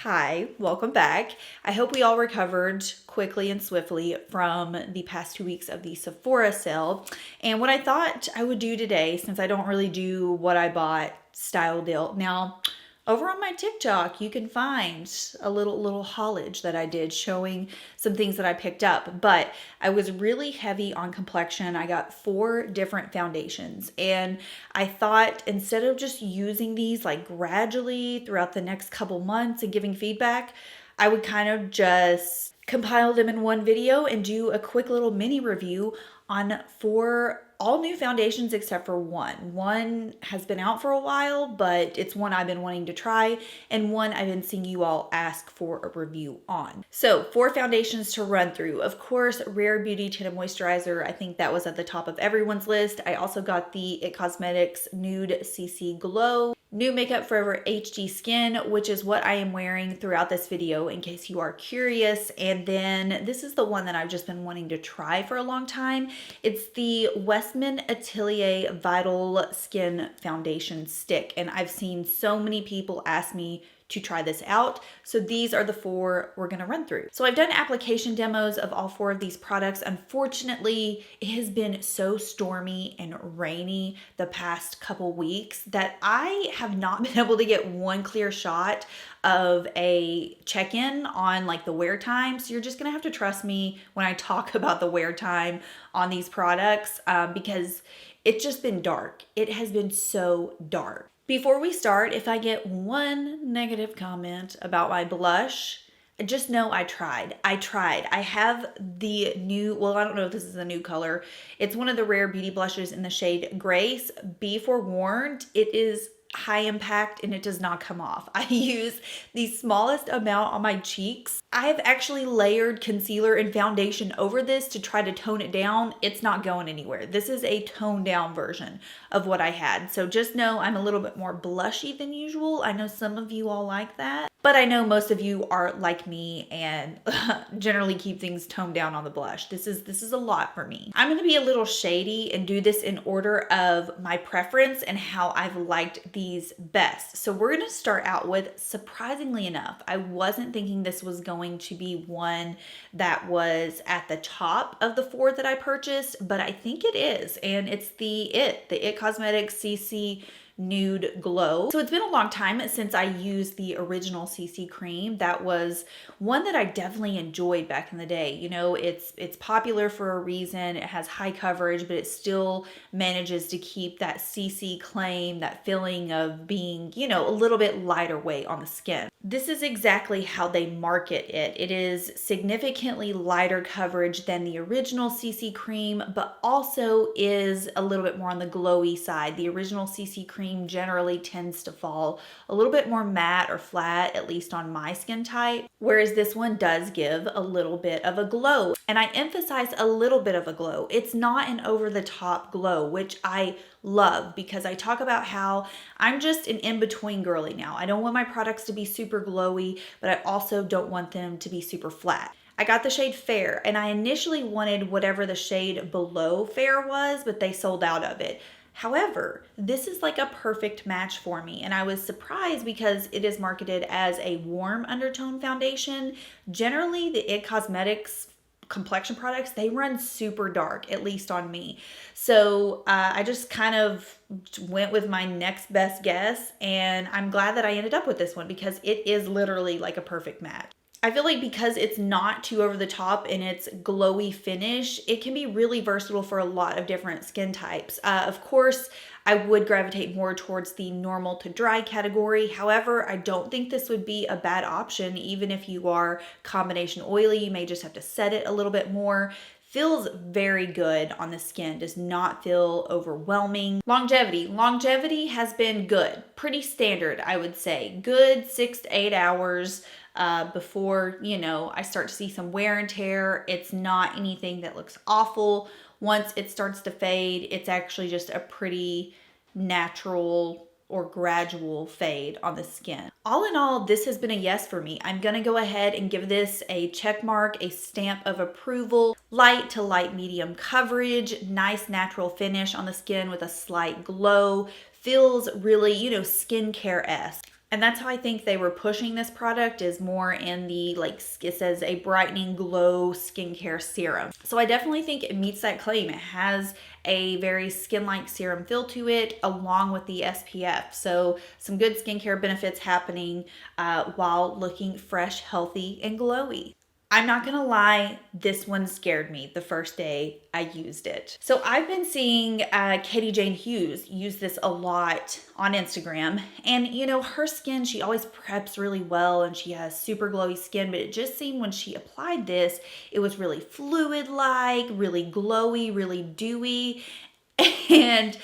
Hi, welcome back. I hope we all recovered quickly and swiftly from the past 2 weeks of the Sephora sale. And what I thought I would do today, since I don't really do what I bought style deal. Now, over on my TikTok, you can find a little haulage that I did showing some things that I picked up, but I was really heavy on complexion. I got 4 different foundations, and I thought instead of just using these like gradually throughout the next couple months and giving feedback, I would kind of just compile them in one video and do a quick little mini review on 4 all new foundations except for one. One has been out for a while, but it's one I've been wanting to try, and one I've been seeing you all ask for a review on. So 4 foundations to run through. Of course, Rare Beauty Tinted Moisturizer. I think that was at the top of everyone's list. I also got the It Cosmetics Nude CC Glow. New Makeup Forever HD Skin, which is what I am wearing throughout this video in case you are curious. And then this is the one that I've just been wanting to try for a long time. It's the Westman Atelier Vital Skin Foundation Stick. And I've seen so many people ask me to try this out. So these are the 4 we're gonna run through. So I've done application demos of all 4 of these products. Unfortunately, it has been so stormy and rainy the past couple weeks that I have not been able to get one clear shot of a check-in on like the wear time. So you're just gonna have to trust me when I talk about the wear time on these products because it's just been dark. It has been so dark. Before we start, if I get one negative comment about my blush, just know I tried. I have the new, well, I don't know if this is a new color. It's one of the Rare Beauty blushes in the shade Grace. Be forewarned, it is high impact and it does not come off. I use the smallest amount on my cheeks. I have actually layered concealer and foundation over this to try to tone it down. It's not going anywhere. This is a toned down version of what I had. So just know I'm a little bit more blushy than usual. I know some of you all like that, but I know most of you are like me and generally keep things toned down on the blush. This is a lot for me. I'm gonna be a little shady and do this in order of my preference and how I've liked these best. So we're gonna start out with, surprisingly enough, I wasn't thinking this was going to be one that was at the top of the 4 that I purchased, but I think it is, and it's the It Cosmetics CC Nude Glow. So it's been a long time since I used the original CC cream. That was one that I definitely enjoyed back in the day. You know, it's popular for a reason. It has high coverage, but it still manages to keep that CC claim, that feeling of being, you know, a little bit lighter weight on the skin. This is exactly how they market it. It is significantly lighter coverage than the original CC cream, but also is a little bit more on the glowy side. The original CC cream generally tends to fall a little bit more matte or flat, at least on my skin type, whereas this one does give a little bit of a glow. And I emphasize a little bit of a glow. It's not an over-the-top glow, which I love because I talk about how I'm just an in-between girly now. I don't want my products to be super glowy, but I also don't want them to be super flat. I got the shade Fair, and I initially wanted whatever the shade below Fair was, but they sold out of it. However, this is like a perfect match for me, and I was surprised because it is marketed as a warm undertone foundation. Generally, the It Cosmetics complexion products, they run super dark, at least on me. So I just kind of went with my next best guess, and I'm glad that I ended up with this one because it is literally like a perfect match. I feel like because it's not too over the top in its glowy finish, it can be really versatile for a lot of different skin types. Of course, I would gravitate more towards the normal to dry category. However, I don't think this would be a bad option. Even if you are combination oily, you may just have to set it a little bit more. Feels very good on the skin, does not feel overwhelming. Longevity has been good, pretty standard, I would say. Good 6 to 8 hours before, you know, I start to see some wear and tear. It's not anything that looks awful. Once it starts to fade, it's actually just a pretty natural or gradual fade on the skin. All in all, this has been a yes for me. I'm gonna go ahead and give this a check mark, a stamp of approval. Light to light medium coverage, nice natural finish on the skin with a slight glow. Feels really, you know, skincare-esque. And that's how I think they were pushing this product, is more in the, like, it says a brightening glow skincare serum. So I definitely think it meets that claim. It has a very skin-like serum feel to it, along with the SPF. So some good skincare benefits happening while looking fresh, healthy, and glowy. I'm not gonna lie, this one scared me the first day I used it. So I've been seeing Katie Jane Hughes use this a lot on Instagram, and you know, her skin, she always preps really well and she has super glowy skin, but it just seemed when she applied this, it was really fluid-like, really glowy, really dewy, and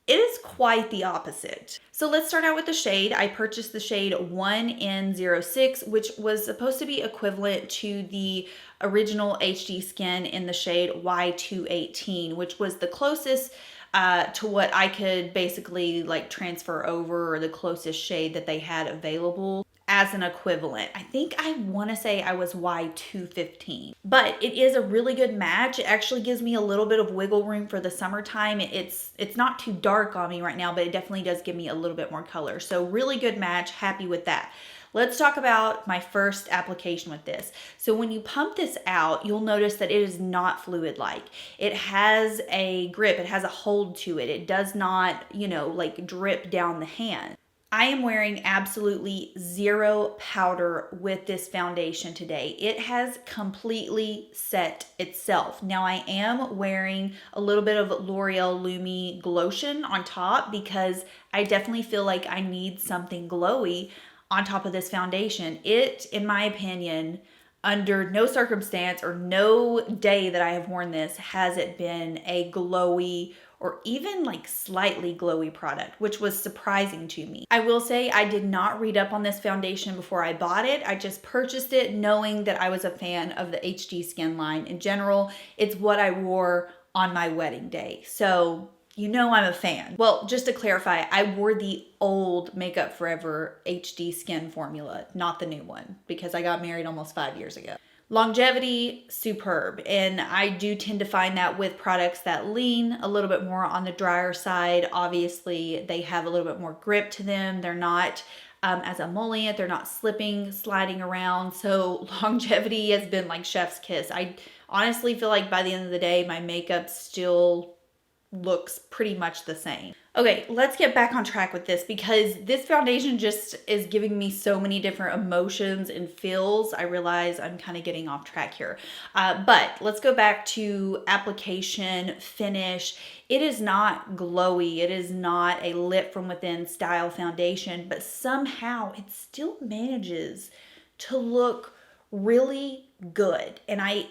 it is quite the opposite. So let's start out with the shade. I purchased the shade 1N06, which was supposed to be equivalent to the original HD Skin in the shade Y218, which was the closest to what I could basically like transfer over, or the closest shade that they had available as an equivalent. I think I want to say I was Y215, but it is a really good match. It actually gives me a little bit of wiggle room for the summertime. It's not too dark on me right now, but it definitely does give me a little bit more color. So really good match, happy with that. Let's talk about my first application with this. So when you pump this out, you'll notice that it is not fluid-like. It has a grip, it has a hold to it. It does not, you know, like drip down the hand. I am wearing absolutely zero powder with this foundation today. It has completely set itself. Now I am wearing a little bit of L'Oreal Lumi Glotion on top because I definitely feel like I need something glowy on top of this foundation. It, in my opinion, under no circumstance or no day that I have worn this has it been a glowy or even like slightly glowy product, which was surprising to me. I will say I did not read up on this foundation before I bought it. I just purchased it knowing that I was a fan of the HD Skin line in general. It's what I wore on my wedding day. So you know I'm a fan. Well, just to clarify, I wore the old Makeup Forever HD Skin formula, not the new one, because I got married almost 5 years ago. Longevity, superb. And I do tend to find that with products that lean a little bit more on the drier side. Obviously, they have a little bit more grip to them. They're not as emollient. They're not slipping, sliding around. So longevity has been like chef's kiss. I honestly feel like by the end of the day, my makeup still looks pretty much the same. Okay, let's get back on track with this because this foundation just is giving me so many different emotions and feels. I realize I'm kind of getting off track here. But let's go back to application, finish. It is not glowy. It is not a lit from within style foundation, but somehow it still manages to look really good. And I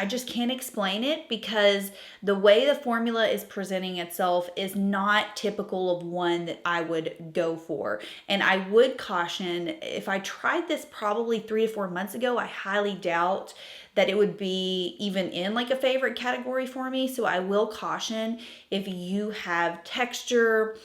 just can't explain it because the way the formula is presenting itself is not typical of one that I would go for. And I would caution, if I tried this probably 3 to 4 months ago, I highly doubt that it would be even in like a favorite category for me. So I will caution, if you have texture,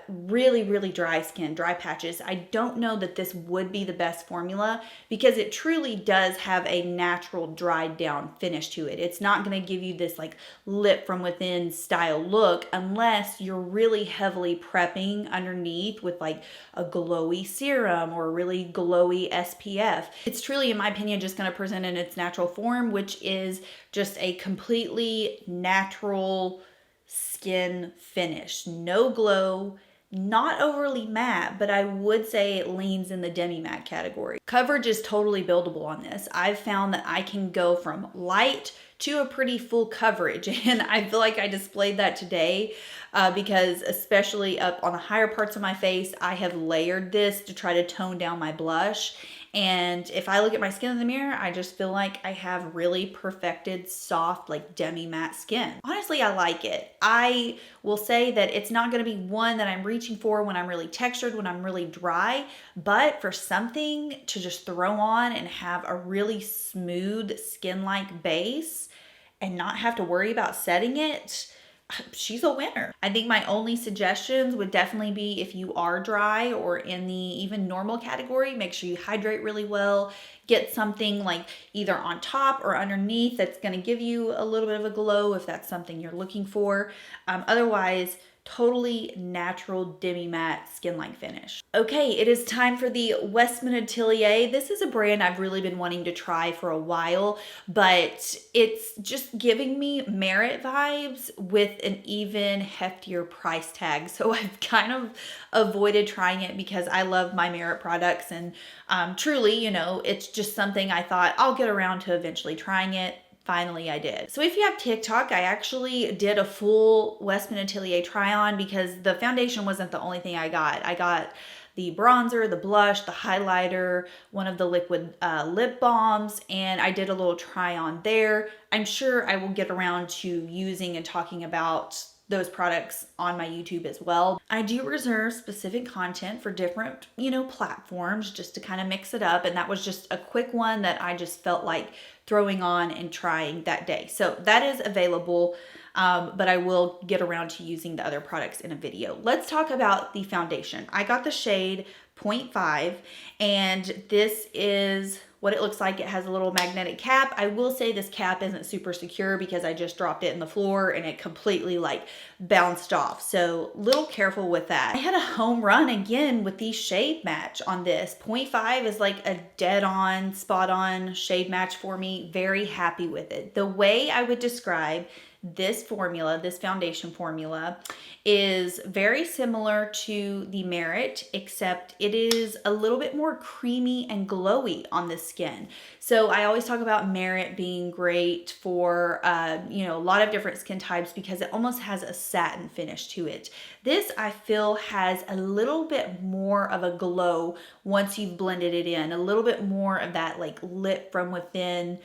really dry skin, dry patches, I don't know that this would be the best formula because it truly does have a natural dried down finish to it. It's not going to give you this like lit from within style look unless you're really heavily prepping underneath with like a glowy serum or a really glowy SPF. It's truly, in my opinion, just going to present in its natural form, which is just a completely natural skin finish. No glow, not overly matte, but I would say it leans in the demi matte category. Coverage is totally buildable on this. I've found that I can go from light to a pretty full coverage, and I feel like I displayed that today because especially up on the higher parts of my face, I have layered this to try to tone down my blush. And if I look at my skin in the mirror, I just feel like I have really perfected, soft, like demi matte skin. Honestly, I like it. I will say that it's not gonna be one that I'm reaching for when I'm really textured, when I'm really dry, but for something to just throw on and have a really smooth skin-like base and not have to worry about setting it, she's a winner. I think my only suggestions would definitely be if you are dry or in the even normal category, make sure you hydrate really well. Get something like either on top or underneath that's going to give you a little bit of a glow if that's something you're looking for. Otherwise, totally natural demi-matte skin-like finish. Okay, it is time for the Westman Atelier. This is a brand I've really been wanting to try for a while, but it's just giving me Merit vibes with an even heftier price tag. So I've kind of avoided trying it because I love my Merit products, and truly, you know, it's just something I thought I'll get around to eventually trying it. Finally, I did. So if you have TikTok, I actually did a full Westman Atelier try on because the foundation wasn't the only thing I got. I got the bronzer, the blush, the highlighter, one of the liquid lip balms, and I did a little try on there. I'm sure I will get around to using and talking about those products on my YouTube as well. I do reserve specific content for different, you know, platforms just to kind of mix it up. And that was just a quick one that I just felt like throwing on and trying that day. So that is available, but I will get around to using the other products in a video. Let's talk about the foundation. I got the shade 0.5, and this is what it looks like. It has a little magnetic cap. I will say this cap isn't super secure because I just dropped it in the floor and it completely like bounced off. So little careful with that. I had a home run again with the shade match on this. 0.5 is like a dead on, spot on shade match for me. Very happy with it. The way I would describe this formula, this foundation formula, is very similar to the Merit, except it is a little bit more creamy and glowy on the skin. So I always talk about Merit being great for, you know, a lot of different skin types because it almost has a satin finish to it. This, I feel, has a little bit more of a glow once you've blended it in, a little bit more of that like lit from within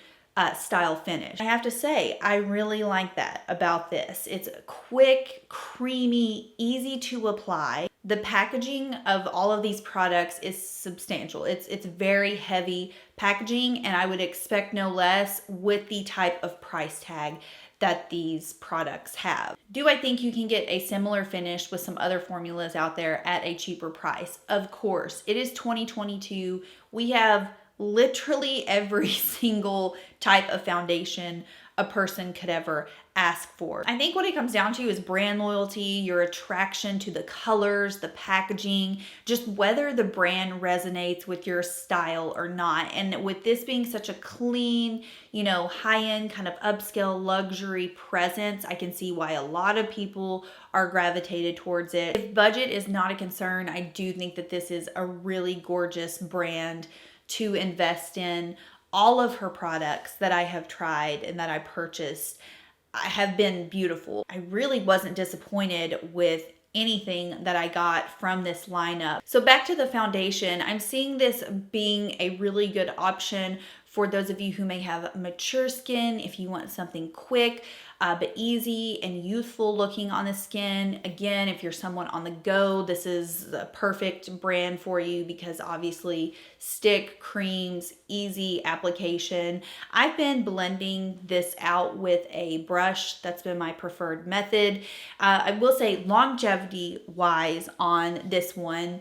style finish. I have to say, I really like that about this. It's quick, creamy, easy to apply. The packaging of all of these products is substantial. It's very heavy packaging, and I would expect no less with the type of price tag that these products have. Do I think you can get a similar finish with some other formulas out there at a cheaper price? Of course. It is 2022. We have literally every single type of foundation a person could ever ask for. I think what it comes down to is brand loyalty, your attraction to the colors, the packaging, just whether the brand resonates with your style or not. And with this being such a clean, you know, high-end kind of upscale luxury presence, I can see why a lot of people are gravitated towards it. If budget is not a concern, I do think that this is a really gorgeous brand to invest in. All of her products that I have tried and that I purchased have been beautiful. I really wasn't disappointed with anything that I got from this lineup. So back to the foundation, I'm seeing this being a really good option for those of you who may have mature skin, if you want something quick, but easy and youthful looking on the skin. Again, if you're someone on the go, this is the perfect brand for you because obviously stick, creams, easy application. I've been blending this out with a brush. That's been my preferred method. I will say longevity wise on this one,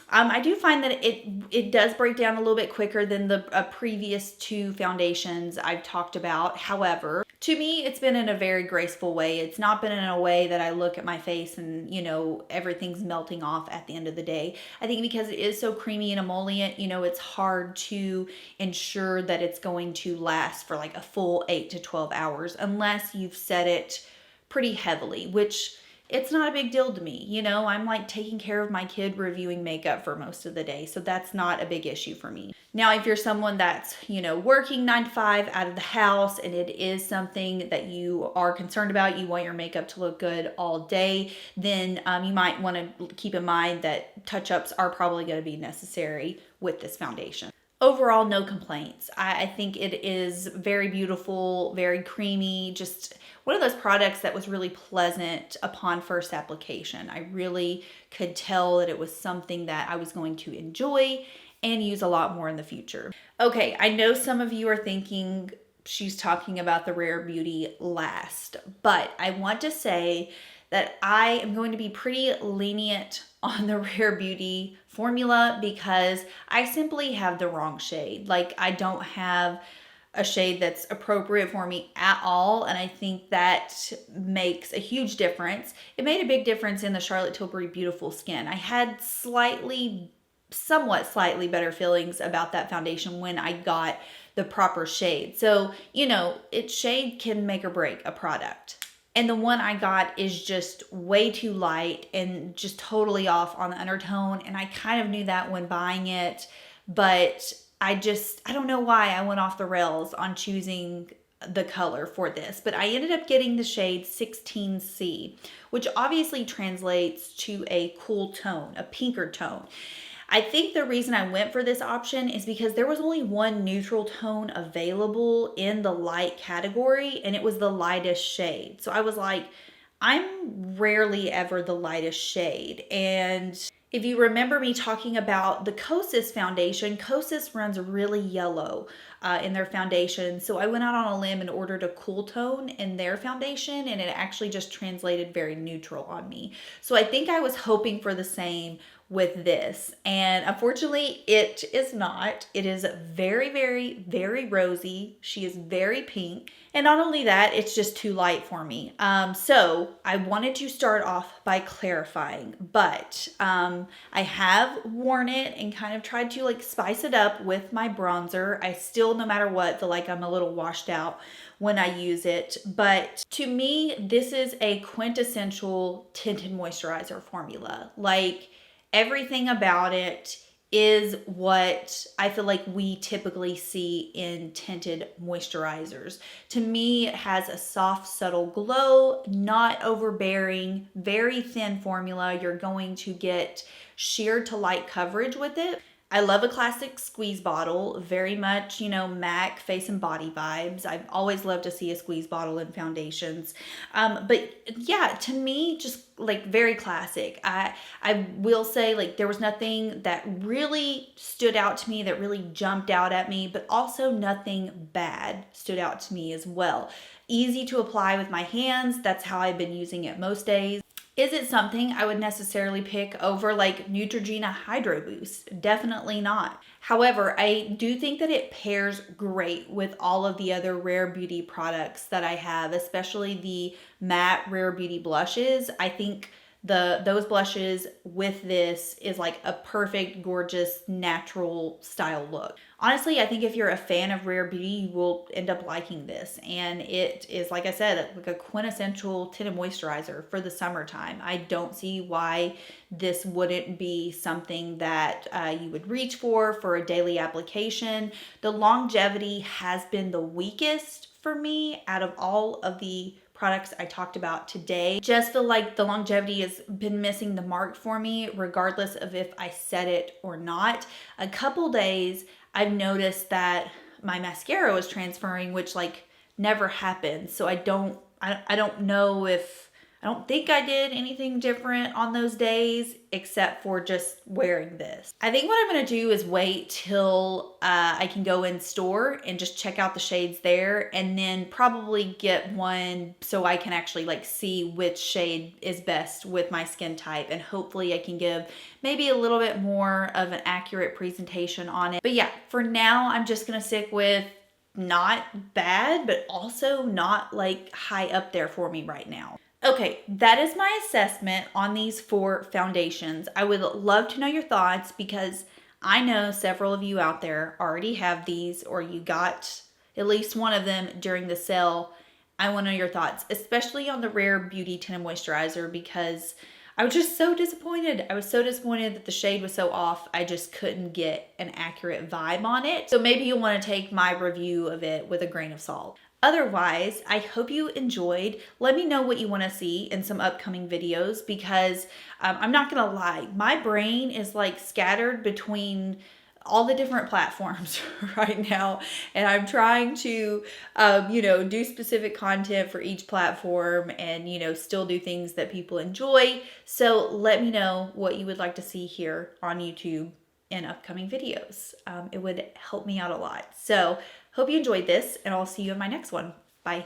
I do find that it does break down a little bit quicker than the previous two foundations I've talked about. However, to me, it's been in a very graceful way. It's not been in a way that I look at my face and, you know, everything's melting off at the end of the day. I think because it is so creamy and emollient, you know, it's hard to ensure that it's going to last for like a full 8 to 12 hours unless you've set it pretty heavily, which it's not a big deal to me. You know, I'm like taking care of my kid reviewing makeup for most of the day. So that's not a big issue for me. Now, if you're someone that's, you know, working 9 to 5 out of the house and it is something that you are concerned about, you want your makeup to look good all day, then you might want to keep in mind that touch-ups are probably going to be necessary with this foundation. Overall, no complaints. I think it is very beautiful, very creamy, just one of those products that was really pleasant upon first application. I really could tell that it was something that I was going to enjoy and use a lot more in the future. Okay, I know some of you are thinking she's talking about the Rare Beauty last, but I want to say that I am going to be pretty lenient on the Rare Beauty formula because I simply have the wrong shade. Like, I don't have a shade that's appropriate for me at all, and I think that makes a huge difference. It made a big difference in the Charlotte Tilbury Beautiful Skin. I had somewhat slightly better feelings about that foundation when I got the proper shade. So, you know, shade can make or break a product. And the one I got is just way too light and just totally off on the undertone. And I kind of knew that when buying it, but I don't know why I went off the rails on choosing the color for this. But I ended up getting the shade 16C, which obviously translates to a cool tone, a pinker tone. I think the reason I went for this option is because there was only one neutral tone available in the light category, and it was the lightest shade. So I was like, I'm rarely ever the lightest shade. And if you remember me talking about the Kosas foundation, Kosas runs really yellow in their foundation. So I went out on a limb and ordered a cool tone in their foundation, and it actually just translated very neutral on me. So I think I was hoping for the same with this, and unfortunately it is not. It is very, very, very rosy. She is very pink, and not only that, it's just too light for me. So I wanted to start off by clarifying, but I have worn it and kind of tried to like spice it up with my bronzer. I still, no matter what, feel like I'm a little washed out when I use it. But to me, this is a quintessential tinted moisturizer formula. Like, everything about it is what I feel like we typically see in tinted moisturizers. To me, it has a soft, subtle glow, not overbearing, very thin formula. You're going to get sheer to light coverage with it. I love a classic squeeze bottle, very much, you know, MAC face and body vibes. I've always loved to see a squeeze bottle in foundations. But yeah, to me, just like very classic. I will say, like, there was nothing that really stood out to me, that really jumped out at me, but also nothing bad stood out to me as well. Easy to apply with my hands. That's how I've been using it most days. Is it something I would necessarily pick over like Neutrogena Hydro Boost? Definitely not. However, I do think that it pairs great with all of the other Rare Beauty products that I have, especially the matte Rare Beauty blushes. I think those blushes with this is like a perfect, gorgeous, natural style look. Honestly, I think if you're a fan of Rare Beauty, you will end up liking this. And it is, like I said, like a quintessential tinted moisturizer for the summertime. I don't see why this wouldn't be something that you would reach for a daily application. The longevity has been the weakest for me out of all of the products I talked about today. Just feel like the longevity has been missing the mark for me, regardless of if I set it or not. A couple days, I've noticed that my mascara was transferring, which like never happens. So I don't know if, I don't think I did anything different on those days except for just wearing this. I think what I'm going to do is wait till I can go in store and just check out the shades there, and then probably get one so I can actually like see which shade is best with my skin type, and hopefully I can give maybe a little bit more of an accurate presentation on it. But yeah, for now I'm just going to stick with not bad, but also not like high up there for me right now. Okay, that is my assessment on these 4 foundations. I would love to know your thoughts, because I know several of you out there already have these, or you got at least one of them during the sale. I want to know your thoughts, especially on the Rare Beauty Tinted Moisturizer, because I was just so disappointed. I was so disappointed that the shade was so off. I just couldn't get an accurate vibe on it. So maybe you'll want to take my review of it with a grain of salt. Otherwise, I hope you enjoyed. Let me know what you want to see in some upcoming videos, because I'm not going to lie, my brain is like scattered between all the different platforms right now, and I'm trying to do specific content for each platform, and still do things that people enjoy. So let me know what you would like to see here on YouTube in upcoming videos. It would help me out a lot. So hope you enjoyed this, and I'll see you in my next one. Bye.